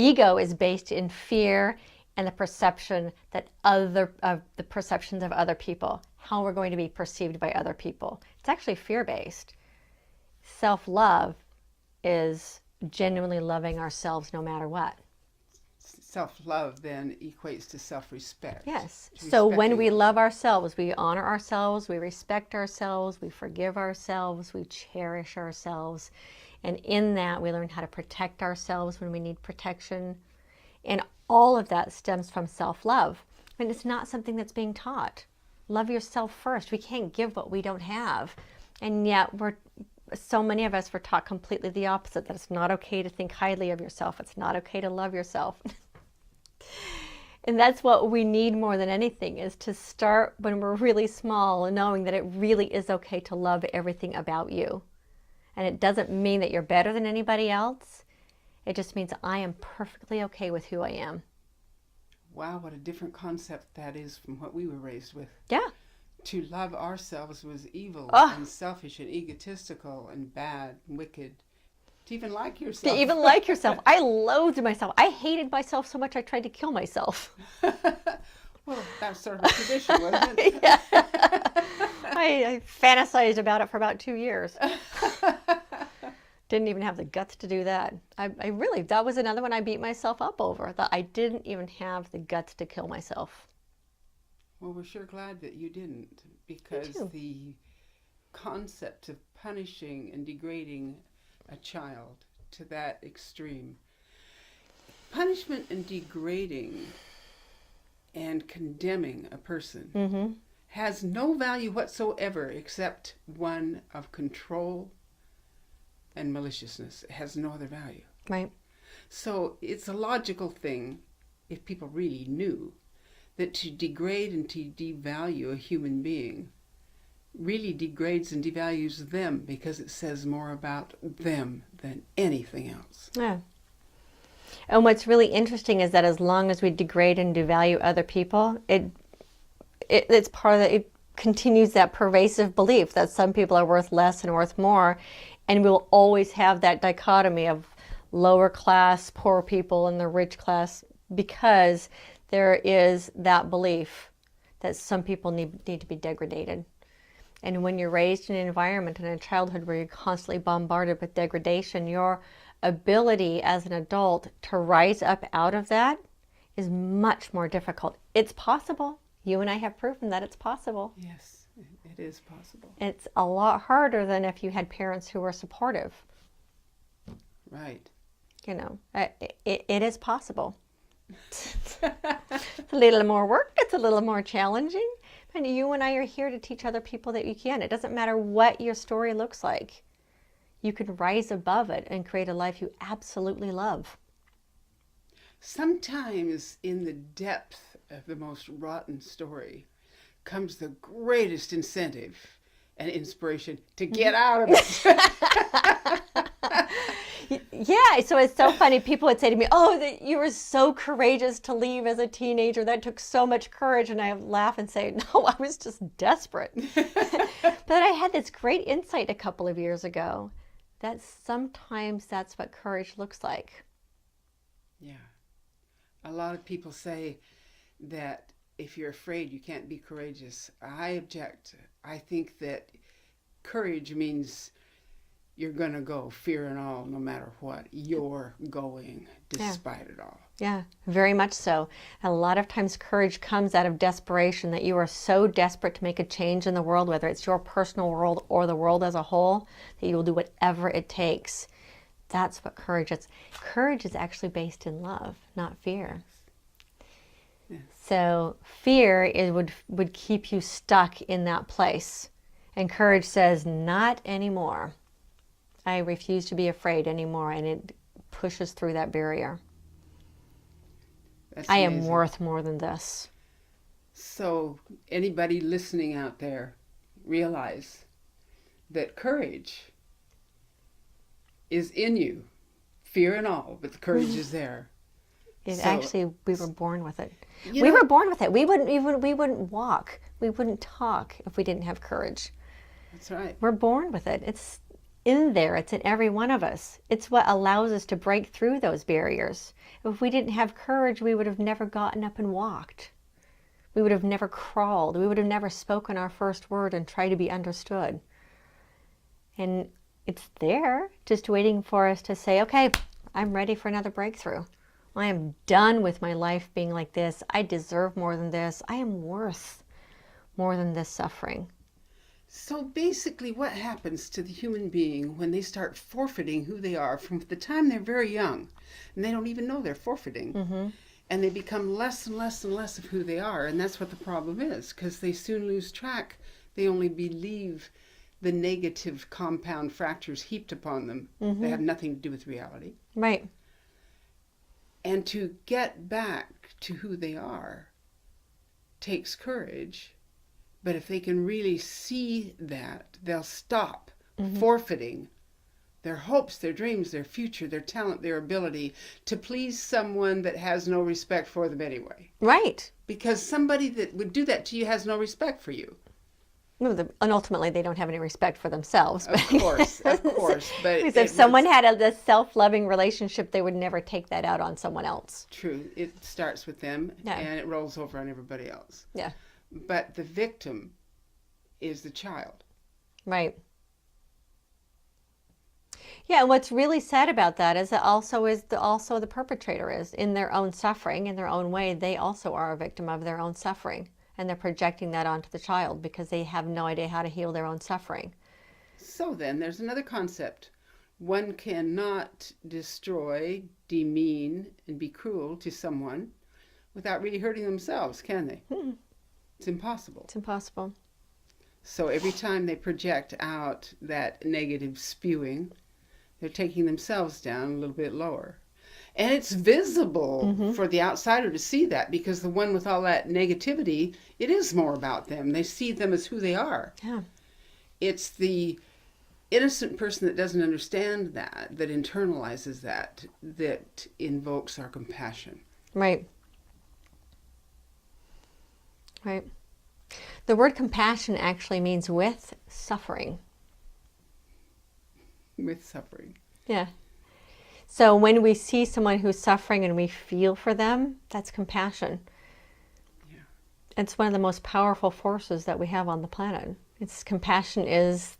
Ego is based in fear and the perception that the perceptions of other people, how we're going to be perceived by other people. It's actually fear-based. Self-love is genuinely loving ourselves no matter what. Self-love then equates to self-respect. Yes. So when we love ourselves, we honor ourselves, we respect ourselves, we forgive ourselves, we cherish ourselves. And in that, we learn how to protect ourselves when we need protection. And all of that stems from self-love. And it's not something that's being taught. Love yourself first. We can't give what we don't have. And yet, so many of us were taught completely the opposite, that it's not okay to think highly of yourself. It's not okay to love yourself. And that's what we need more than anything, is to start when we're really small and knowing that it really is okay to love everything about you. And it doesn't mean that you're better than anybody else. It just means I am perfectly okay with who I am. Wow, what a different concept that is from what we were raised with. Yeah. To love ourselves was evil and selfish and egotistical and bad and wicked. To even like yourself. To even like yourself. I loathed myself. I hated myself so much I tried to kill myself. Well, that's sort of a tradition, wasn't it? Yeah. I fantasized about it for about 2 years. Didn't even have the guts to do that. I really, that was another one I beat myself up over, that I didn't even have the guts to kill myself. Well, we're sure glad that you didn't, because the concept of punishing and degrading a child to that extreme, punishment and degrading and condemning a person has no value whatsoever except one of control and maliciousness. It has no other value. Right. So it's a logical thing, if people really knew, that to degrade and to devalue a human being really degrades and devalues them, because it says more about them than anything else. Yeah. And what's really interesting is that as long as we degrade and devalue other people, it's part of it continues that pervasive belief that some people are worth less and worth more, and we'll always have that dichotomy of lower class, poor people, and the rich class, because there is that belief that some people need to be degraded. And when you're raised in an environment in a childhood where you're constantly bombarded with degradation, your ability as an adult to rise up out of that is much more difficult. It's possible. You and I have proven that it's possible. Yes, it is possible. It's a lot harder than if you had parents who were supportive. Right. You know, it is possible. It's a little more work. It's a little more challenging. And you and I are here to teach other people that you can. It doesn't matter what your story looks like. You can rise above it and create a life you absolutely love. Sometimes in the depth of the most rotten story comes the greatest incentive and inspiration to get out of it. Yeah, so it's so funny. People would say to me, oh, that you were so courageous to leave as a teenager. That took so much courage. And I laugh and say, no, I was just desperate. But I had this great insight a couple of years ago that sometimes that's what courage looks like. Yeah. A lot of people say that if you're afraid, you can't be courageous. I object. I think that courage means you're going to go, fear and all, no matter what. You're going despite it all. Yeah, very much so. And a lot of times courage comes out of desperation, that you are so desperate to make a change in the world, whether it's your personal world or the world as a whole, that you will do whatever it takes. That's what courage is. Courage is actually based in love, not fear. Yes. So fear would keep you stuck in that place. And courage says, not anymore. I refuse to be afraid anymore, and it pushes through that barrier. That's I amazing. am worth more than this. So anybody listening out there, realize that courage is in you, fear and all, but the courage is there. Actually, we were born with it. We were born with it. We wouldn't walk. We wouldn't talk if we didn't have courage. That's right. We're born with it. It's in there. It's in every one of us. It's what allows us to break through those barriers. If we didn't have courage, we would have never gotten up and walked. We would have never crawled. We would have never spoken our first word and tried to be understood. And it's there, just waiting for us to say, okay, I'm ready for another breakthrough. I am done with my life being like this. I deserve more than this. I am worth more than this suffering. So basically, what happens to the human being when they start forfeiting who they are from the time they're very young, and they don't even know they're forfeiting, and they become less and less and less of who they are, and that's what the problem is, because they soon lose track. They only believe the negative compound fractures heaped upon them. They have nothing to do with reality. Right. And to get back to who they are takes courage. But if they can really see that, they'll stop forfeiting their hopes, their dreams, their future, their talent, their ability to please someone that has no respect for them anyway. Right. Because somebody that would do that to you has no respect for you. No, and ultimately, they don't have any respect for themselves. Of course, of course. But because if someone had a self-loving relationship, they would never take that out on someone else. True. It starts with them, and it rolls over on everybody else. Yeah. But the victim is the child. Right. Yeah, and what's really sad about that is that also the perpetrator is in their own suffering, in their own way. They also are a victim of their own suffering. And they're projecting that onto the child because they have no idea how to heal their own suffering. So then, there's another concept. One cannot destroy, demean, and be cruel to someone without really hurting themselves, can they? It's impossible. It's impossible. So every time they project out that negative spewing, they're taking themselves down a little bit lower. And it's visible for the outsider to see that, because the one with all that negativity, it is more about them. They see them as who they are. Yeah. It's the innocent person that doesn't understand that internalizes that invokes our compassion. Right. Right. The word compassion actually means with suffering. With suffering. Yeah. So when we see someone who's suffering and we feel for them, that's compassion. Yeah. It's one of the most powerful forces that we have on the planet. Compassion is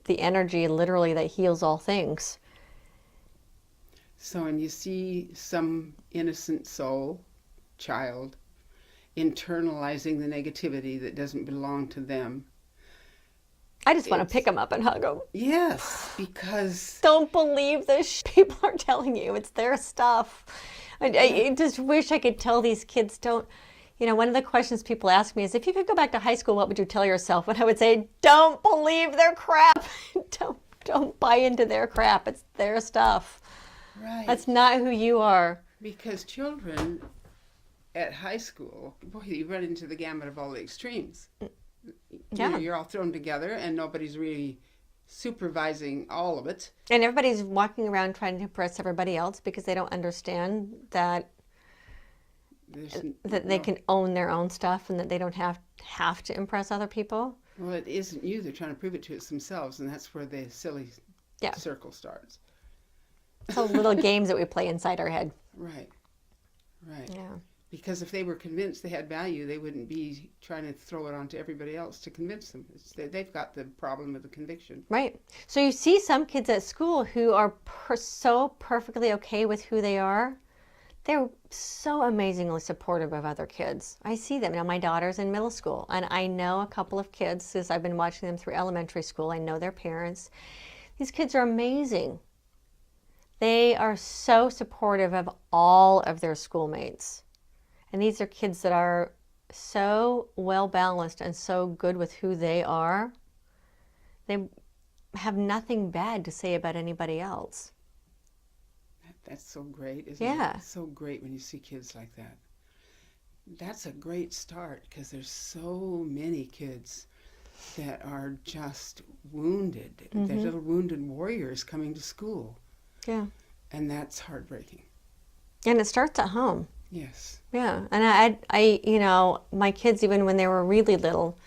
the energy literally that heals all things. So when you see some innocent soul, child, internalizing the negativity that doesn't belong to them, I just want to pick them up and hug them. Yes, because... Don't believe this people are telling you. It's their stuff. I just wish I could tell these kids don't... You know, one of the questions people ask me is, if you could go back to high school, what would you tell yourself? And I would say, don't believe their crap. Don't buy into their crap. It's their stuff. Right. That's not who you are. Because children at high school, boy, you run into the gamut of all the extremes. Yeah. You're all thrown together and nobody's really supervising all of it. And everybody's walking around trying to impress everybody else because they don't understand that they can own their own stuff and that they don't have to impress other people. Well, it isn't you. They're trying to prove it to themselves, and that's where the silly circle starts. So little games that we play inside our head. Right. Right. Yeah. Because if they were convinced they had value, they wouldn't be trying to throw it onto everybody else to convince them. They've got the problem of the conviction. Right. So you see some kids at school who are so perfectly okay with who they are. They're so amazingly supportive of other kids. I see them. Now, my daughter's in middle school, and I know a couple of kids because I've been watching them through elementary school. I know their parents. These kids are amazing. They are so supportive of all of their schoolmates. And these are kids that are so well balanced and so good with who they are. They have nothing bad to say about anybody else. That's so great, isn't it? It's so great when you see kids like that. That's a great start, because there's so many kids that are just wounded. They're little wounded warriors coming to school. Yeah. And that's heartbreaking. And it starts at home. Yes. Yeah. And I my kids, even when they were really little,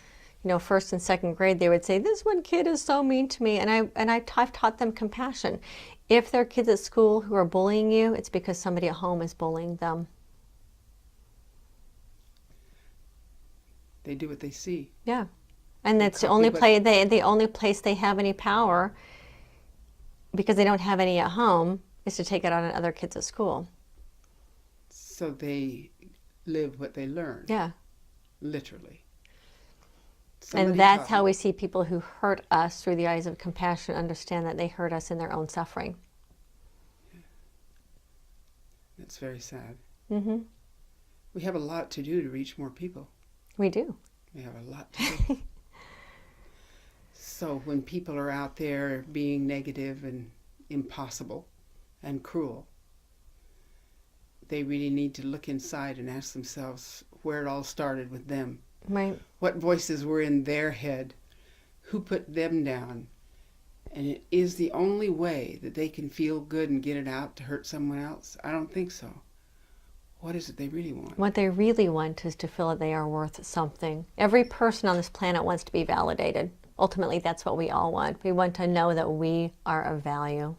first and second grade, they would say, "This one kid is so mean to me," and I've taught them compassion. If there are kids at school who are bullying you, it's because somebody at home is bullying them. They do what they see. Yeah, and that's the only the only place they have any power, because they don't have any at home, is to take it out on other kids at school. So they live what they learn. Yeah. Literally. And that's how we see people who hurt us through the eyes of compassion understand that they hurt us in their own suffering. Yeah. That's very sad. Mm-hmm. We have a lot to do to reach more people. We do. We have a lot to do. So when people are out there being negative and impossible and cruel, they really need to look inside and ask themselves where it all started with them. Right. What voices were in their head? Who put them down? And it is the only way that they can feel good and get it out to hurt someone else? I don't think so. What is it they really want? What they really want is to feel that they are worth something. Every person on this planet wants to be validated. Ultimately, that's what we all want. We want to know that we are of value.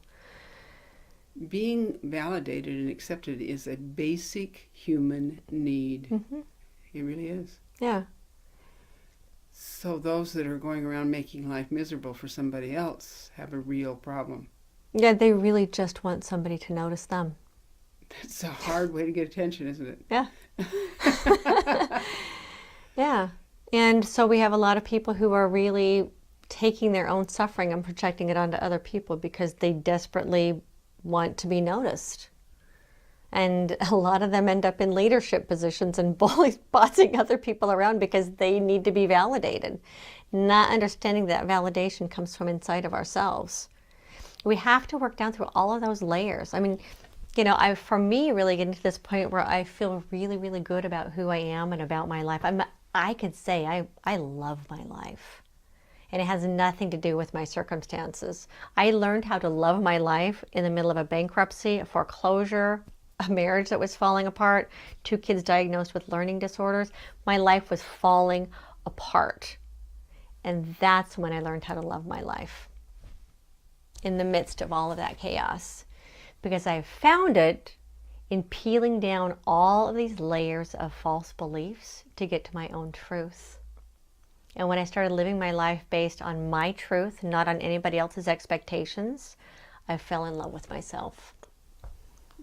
Being validated and accepted is a basic human need. Mm-hmm. It really is. Yeah. So those that are going around making life miserable for somebody else have a real problem. Yeah, they really just want somebody to notice them. That's a hard way to get attention, isn't it? Yeah. Yeah. And so we have a lot of people who are really taking their own suffering and projecting it onto other people because they desperately want to be noticed. And a lot of them end up in leadership positions and bossing other people around because they need to be validated, not understanding that validation comes from inside of ourselves. We have to work down through all of those layers. I mean, for me, really getting to this point where I feel really, really good about who I am and about my life. I could say I love my life. And it has nothing to do with my circumstances. I learned how to love my life in the middle of a bankruptcy, a foreclosure, a marriage that was falling apart, 2 kids diagnosed with learning disorders. My life was falling apart. And that's when I learned how to love my life, in the midst of all of that chaos. Because I found it in peeling down all of these layers of false beliefs to get to my own truth. And when I started living my life based on my truth, not on anybody else's expectations, I fell in love with myself.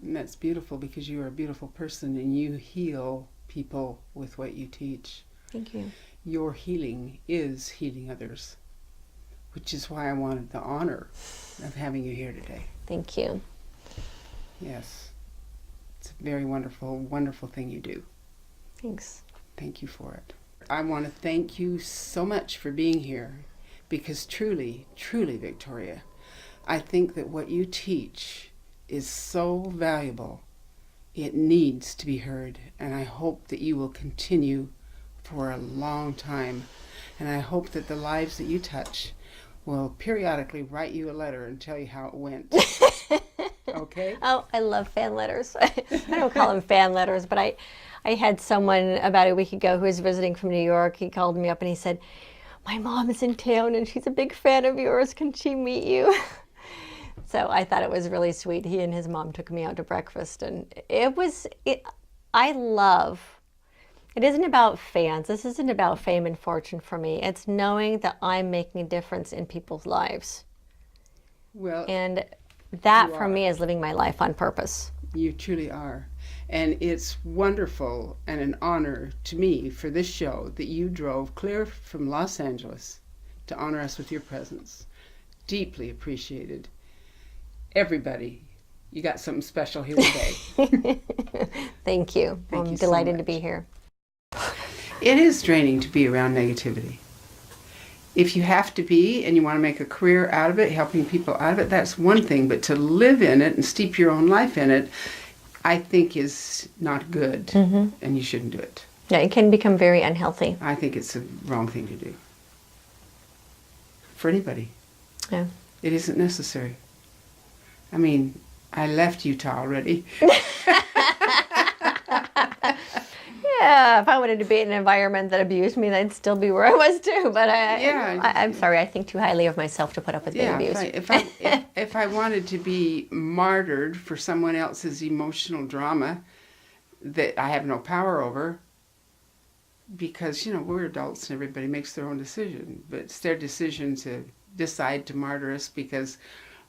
And that's beautiful, because you are a beautiful person and you heal people with what you teach. Thank you. Your healing is healing others, which is why I wanted the honor of having you here today. Thank you. Yes. It's a very wonderful, wonderful thing you do. Thanks. Thank you for it. I want to thank you so much for being here, because truly, truly, Victoria, I think that what you teach is so valuable. It needs to be heard, and I hope that you will continue for a long time. And I hope that the lives that you touch will periodically write you a letter and tell you how it went. Okay? Oh, I love fan letters. I don't call them fan letters, but I had someone about a week ago who was visiting from New York. He called me up and he said, "My mom is in town and she's a big fan of yours. Can she meet you?" So I thought it was really sweet. He and his mom took me out to breakfast, and it isn't about fans. This isn't about fame and fortune for me. It's knowing that I'm making a difference in people's lives. Well, and that for me is living my life on purpose. You truly are. And it's wonderful and an honor to me for this show that you drove clear from Los Angeles to honor us with your presence. Deeply appreciated. Everybody, you got something special here today. Thank you. I'm delighted to be here. It is draining to be around negativity. If you have to be and you want to make a career out of it, helping people out of it, that's one thing. But to live in it and steep your own life in it, I think is not good. Mm-hmm. And you shouldn't do it. Yeah, it can become very unhealthy. I think it's a wrong thing to do. For anybody. Yeah. It isn't necessary. I mean, I left Utah already. Yeah, if I wanted to be in an environment that abused me, I'd still be where I was too. But I'm sorry, I think too highly of myself to put up with being abused. If I wanted to be martyred for someone else's emotional drama that I have no power over, because, you know, we're adults and everybody makes their own decision, but it's their decision to decide to martyr us because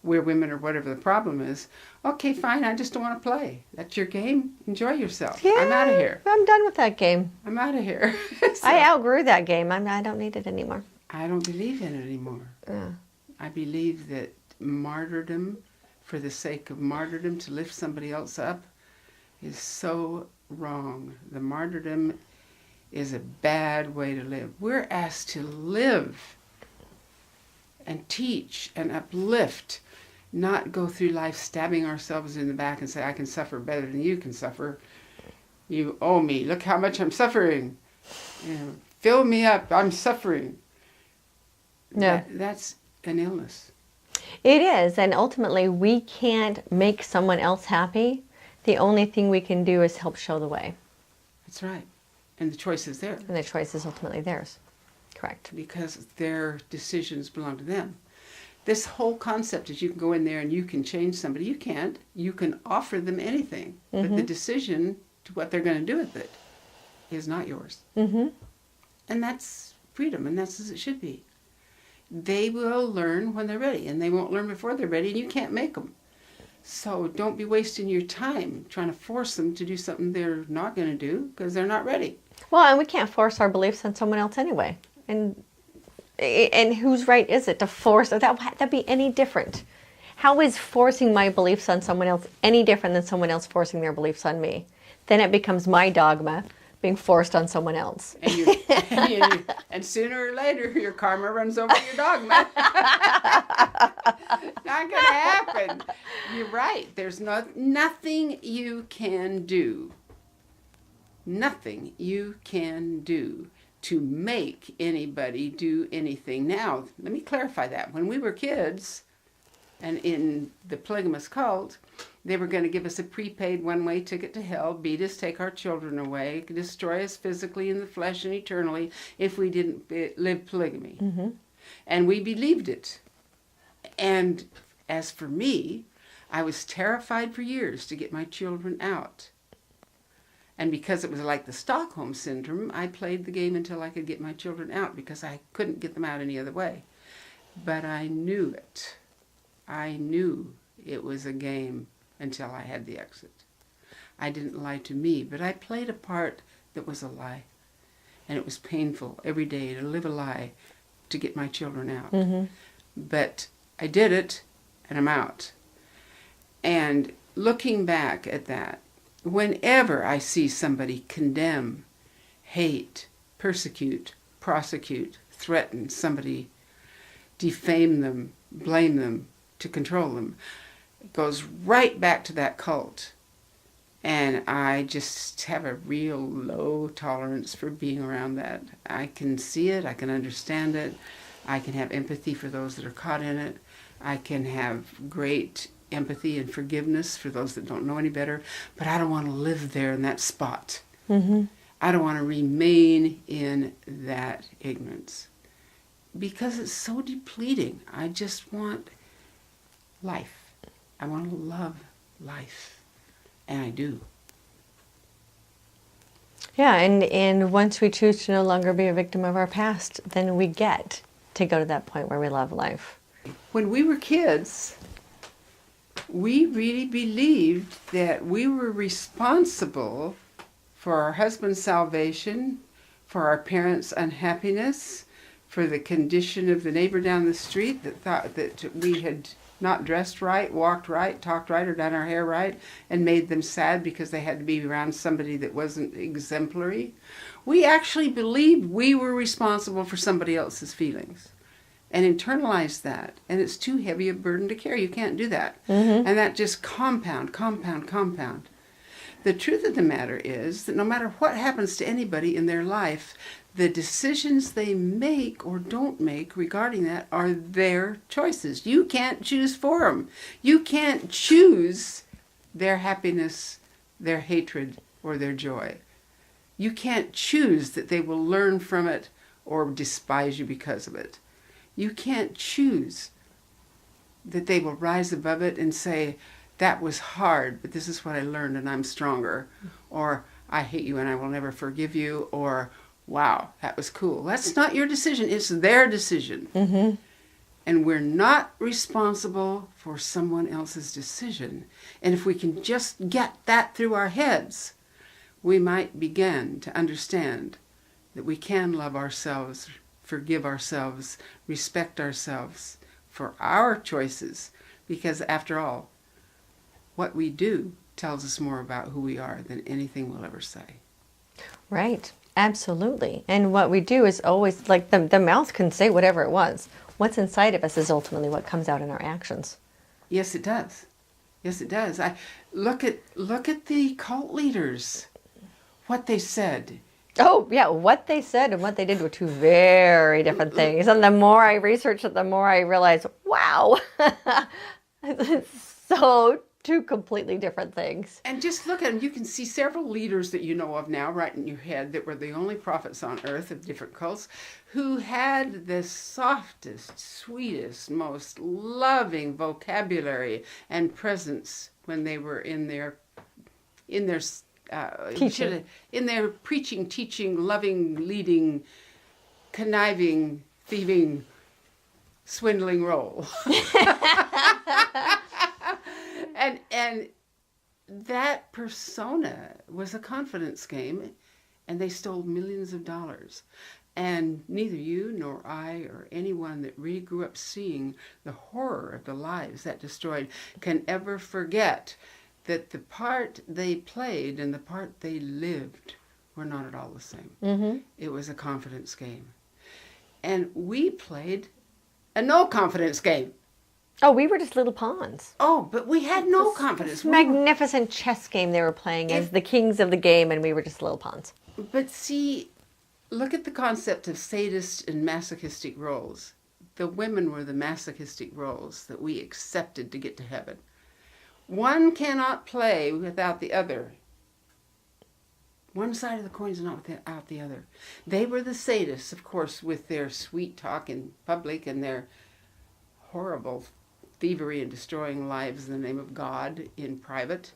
we're women or whatever the problem is. Okay, fine, I just don't want to play. That's your game. Enjoy yourself. Yeah, I'm out of here. I'm done with that game. I'm out of here. So, I outgrew that game. I don't need it anymore. I don't believe in it anymore. I believe that martyrdom, for the sake of martyrdom, to lift somebody else up, is so wrong. The martyrdom is a bad way to live. We're asked to live and teach and uplift, not go through life stabbing ourselves in the back and say, I can suffer better than you can suffer. You owe me. Look how much I'm suffering. You know, fill me up. I'm suffering. No. That's an illness. It is. And ultimately, we can't make someone else happy. The only thing we can do is help show the way. That's right. And the choice is there. And the choice is ultimately theirs. Correct. Because their decisions belong to them. This whole concept is you can go in there and you can change somebody. You can't. You can offer them anything. But the decision to what they're going to do with it is not yours. And that's freedom, and that's as it should be. They will learn when they're ready, and they won't learn before they're ready, and you can't make them. So don't be wasting your time trying to force them to do something they're not going to do because they're not ready. Well, and we can't force our beliefs on someone else anyway. And whose right is it to force? That'd be any different. How is forcing my beliefs on someone else any different than someone else forcing their beliefs on me? Then it becomes my dogma being forced on someone else. And sooner or later, your karma runs over your dogma. Not going to happen. You're right. There's nothing you can do. Nothing you can do to make anybody do anything. Now, let me clarify that. When we were kids, and in the polygamist cult, they were going to give us a prepaid one-way ticket to hell, beat us, take our children away, destroy us physically in the flesh and eternally if we didn't live polygamy. And we believed it. And as for me, I was terrified for years to get my children out. And because it was like the Stockholm Syndrome, I played the game until I could get my children out because I couldn't get them out any other way. But I knew it. I knew it was a game until I had the exit. I didn't lie to me, but I played a part that was a lie. And it was painful every day to live a lie to get my children out. But I did it, and I'm out. And looking back at that, whenever I see somebody condemn, hate, persecute, prosecute, threaten somebody, defame them, blame them, to control them, it goes right back to that cult. And I just have a real low tolerance for being around that. I can see it, I can understand it, I can have empathy for those that are caught in it, I can have great empathy and forgiveness for those that don't know any better, but I don't want to live there in that spot. I don't want to remain in that ignorance because it's so depleting. I just want life. I want to love life, and I do. Yeah, and once we choose to no longer be a victim of our past, then we get to go to that point where we love life. When we were kids, we really believed that we were responsible for our husband's salvation, for our parents' unhappiness, for the condition of the neighbor down the street that thought that we had not dressed right, walked right, talked right, or done our hair right, and made them sad because they had to be around somebody that wasn't exemplary. We actually believed we were responsible for somebody else's feelings and internalized that. And it's too heavy a burden to carry. You can't do that. And that just compound. The truth of the matter is that no matter what happens to anybody in their life, the decisions they make or don't make regarding that are their choices. You can't choose for them. You can't choose their happiness, their hatred, or their joy. You can't choose that they will learn from it or despise you because of it. You can't choose that they will rise above it and say, that was hard, but this is what I learned and I'm stronger. Or, I hate you and I will never forgive you. Or, wow, that was cool. That's not your decision. It's their decision. Mm-hmm. And we're not responsible for someone else's decision. And if we can just get that through our heads, we might begin to understand that we can love ourselves, forgive ourselves, respect ourselves for our choices. Because after all, what we do tells us more about who we are than anything we'll ever say. Right. Absolutely. And what we do is always, like the mouth can say whatever it wants. What's inside of us is ultimately what comes out in our actions. Yes, it does. Yes, it does. I look at the cult leaders, what they said. Oh, yeah, what they said and what they did were two very different things. And the more I research it, the more I realize, wow, it's so two completely different things. And just look at them. You can see several leaders that you know of now right in your head that were the only prophets on earth of different cults who had the softest, sweetest, most loving vocabulary and presence when they were in their preaching, teaching, loving, leading, conniving, thieving, swindling role. And that persona was a confidence game, and they stole millions of dollars. And neither you nor I or anyone that really grew up seeing the horror of the lives that destroyed can ever forget that the part they played and the part they lived were not at all the same. Mm-hmm. It was a confidence game. And we played a no confidence game. Oh, we were just little pawns. Oh, but we had no confidence. This magnificent chess game they were playing as the kings of the game, and we were just little pawns. But see, look at the concept of sadist and masochistic roles. The women were the masochistic roles that we accepted to get to heaven. One cannot play without the other. One side of the coin is not without the other. They were the sadists, of course, with their sweet talk in public and their horrible thievery and destroying lives in the name of God in private.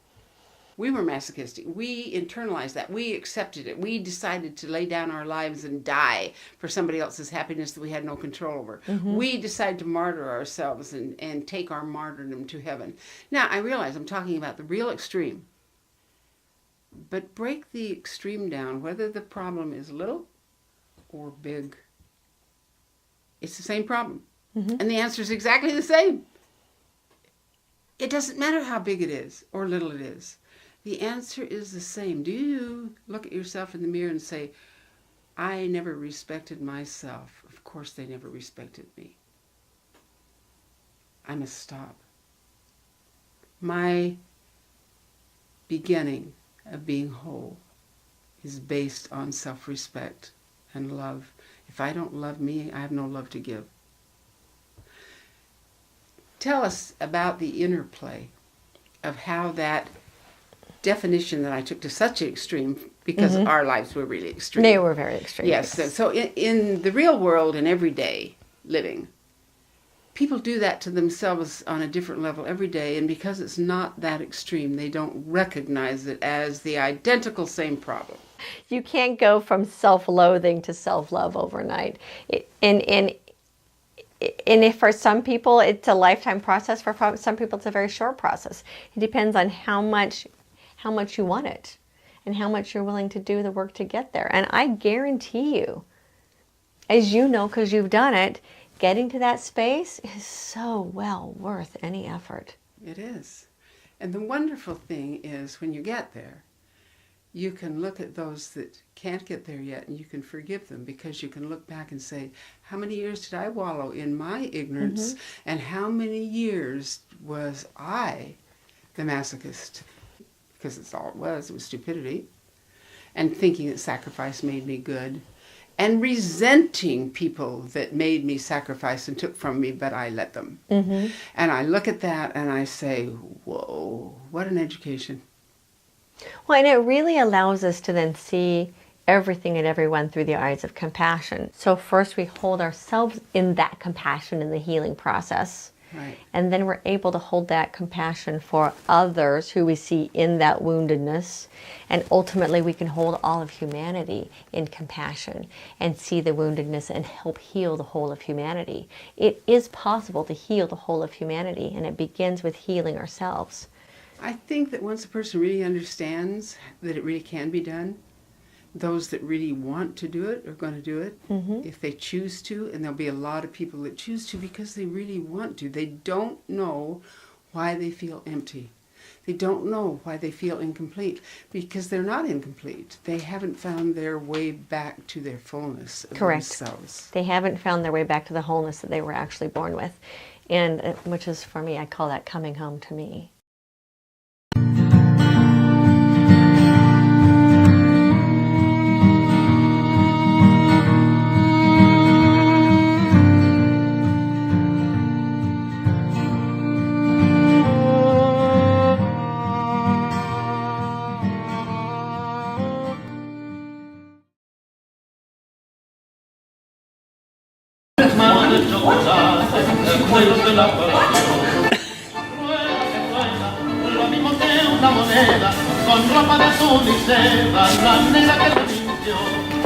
We were masochistic. We internalized that. We accepted it. We decided to lay down our lives and die for somebody else's happiness that we had no control over. Mm-hmm. We decided to martyr ourselves and take our martyrdom to heaven. Now, I realize I'm talking about the real extreme. But break the extreme down, whether the problem is little or big. It's the same problem. Mm-hmm. And the answer is exactly the same. It doesn't matter how big it is or little it is. The answer is the same. Do you look at yourself in the mirror and say, I never respected myself. Of course they never respected me. I must stop. My beginning of being whole is based on self-respect and love. If I don't love me, I have no love to give. Tell us about the interplay of how that definition that I took to such an extreme, because mm-hmm. our lives were really extreme. They were very extreme. Yes. So in the real world and everyday living, people do that to themselves on a different level every day, and because it's not that extreme, they don't recognize it as the identical same problem. You can't go from self-loathing to self-love overnight. And if for some people it's a lifetime process, for some people it's a very short process. It depends on how much you want it and how much you're willing to do the work to get there. And I guarantee you, as you know because you've done it, getting to that space is so well worth any effort. It is. And the wonderful thing is when you get there, you can look at those that can't get there yet and you can forgive them, because you can look back and say, how many years did I wallow in my ignorance? Mm-hmm. And how many years was I the masochist? Because it's all it was stupidity. And thinking that sacrifice made me good. And resenting people that made me sacrifice and took from me, but I let them. Mm-hmm. And I look at that and I say, whoa, what an education. Well, and it really allows us to then see everything and everyone through the eyes of compassion. So first we hold ourselves in that compassion in the healing process. Right. And then we're able to hold that compassion for others who we see in that woundedness. And ultimately we can hold all of humanity in compassion and see the woundedness and help heal the whole of humanity. It is possible to heal the whole of humanity, and it begins with healing ourselves. I think that once a person really understands that it really can be done, those that really want to do it are going to do it if they choose to, and there'll be a lot of people that choose to because they really want to. They don't know why they feel empty. They don't know why they feel incomplete because they're not incomplete. They haven't found their way back to their fullness of themselves. They haven't found their way back to the wholeness that they were actually born with, and which is, for me, I call that coming home to me. Con ropa de azul y seda, la negra que te mintió.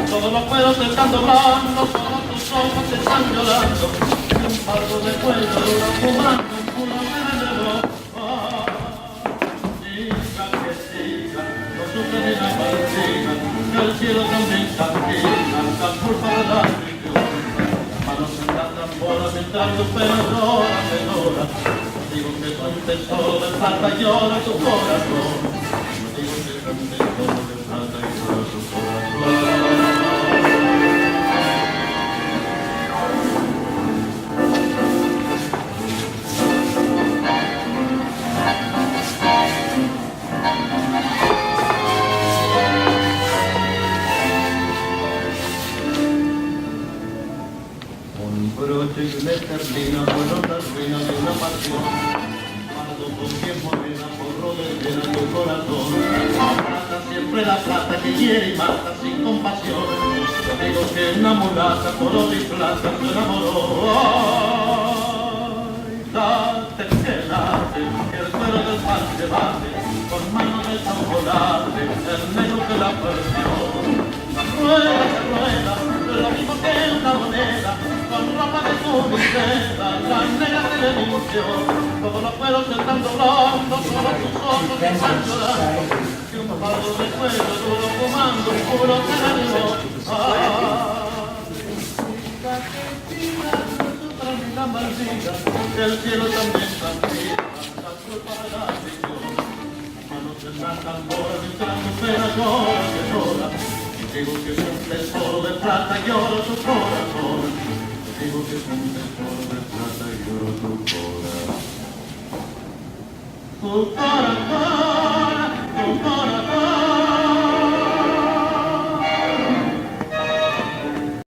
Todos los cueros están doblando, solo tus ojos están llorando. Y un fardo de cuello dura fumando, un culo de veneno. Diga que siga, no sufre ni la partida, que el cielo también castiga, la culpa de la religión. Las manos en la tambora mientras tu pelo llora, te llora. Digo que es un tesoro de plata, llora tu corazón. Un broche y una esterlina fueron las ruinas de una pasión. Guardo con tiempo arena por rodeo de tu corazón. Plata, siempre la plata que hiere y mata sin compasión. Yo digo que una mulata por oro y plata se enamoró. Ay, date que late, que el cuero del pan se bate, con manos de chocolate, el negro que la perdió. Rueda, lo mismo que una moneda, con ropa de tu seda, la negra te le mintió. Todos los cueros se están doblando, solo tus ojos están llorando. Y un fardo de cuello duro fumando, un puro que la llevó. No sufran ni la maldita, que el cielo también castiga, la culpa de la religión. Manos en la tambora mientras tu pena llora, que llora. Digo que es un tesoro de plata, lloro tu corazón. Digo que es un tesoro de plata, lloro tu corazón. Tu corazón.